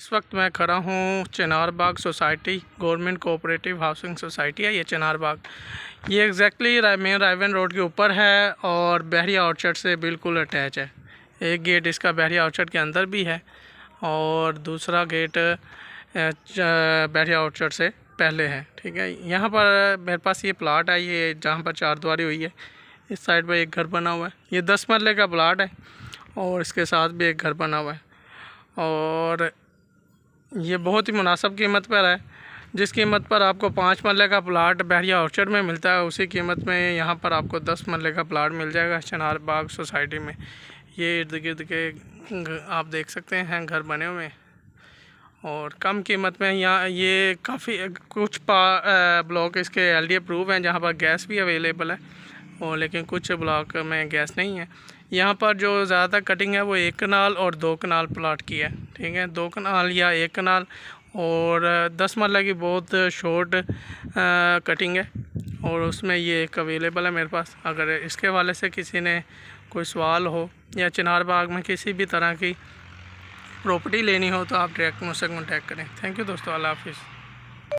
इस वक्त मैं खड़ा हूँ Chinar Bagh society, government cooperative housing society है ये चिनार बाग। ये एग्जैक्टली मेन रायवन रोड के ऊपर है और बहरिया ऑर्चर्ड से बिल्कुल अटैच है। एक गेट इसका बहरिया ऑर्चर्ड के अंदर भी है और दूसरा गेट बहरिया ऑर्चर्ड से पहले है। ठीक है, यहाँ पर मेरे पास ये प्लाट है, ये जहाँ पर चारद्वारी हुई है। इस साइड पर एक घर बना हुआ है, ये 10 मरले का प्लाट है और इसके साथ भी एक घर बना हुआ है और ये बहुत ही मुनासिब कीमत पर है। जिस कीमत पर आपको 5 मरले का प्लाट बहरिया ऑर्चर्ड में मिलता है, उसी कीमत में यहाँ पर आपको 10 मरले का प्लाट मिल जाएगा चिनार बाग सोसाइटी में। ये इर्द गिर्द के आप देख सकते हैं घर बने हुए हैं और कम कीमत में। यहाँ ये काफ़ी कुछ ब्लॉक इसके LD अप्रूव हैं जहाँ पर गैस भी अवेलेबल है और लेकिन कुछ ब्लॉक में गैस नहीं है। यहाँ पर जो ज़्यादा कटिंग है वो 1 कनाल और 2 कनाल प्लाट की है। ठीक है, 2 कनाल या 1 कनाल और 10 मरला की बहुत शॉर्ट कटिंग है और उसमें ये एक अवेलेबल है मेरे पास। अगर इसके हवाले से किसी ने कोई सवाल हो या चिनार बाग में किसी भी तरह की प्रॉपर्टी लेनी हो तो आप डायरेक्ट मुझसे कॉन्टैक्ट करें। थैंक यू दोस्तों, अल्लाह हाफिज़।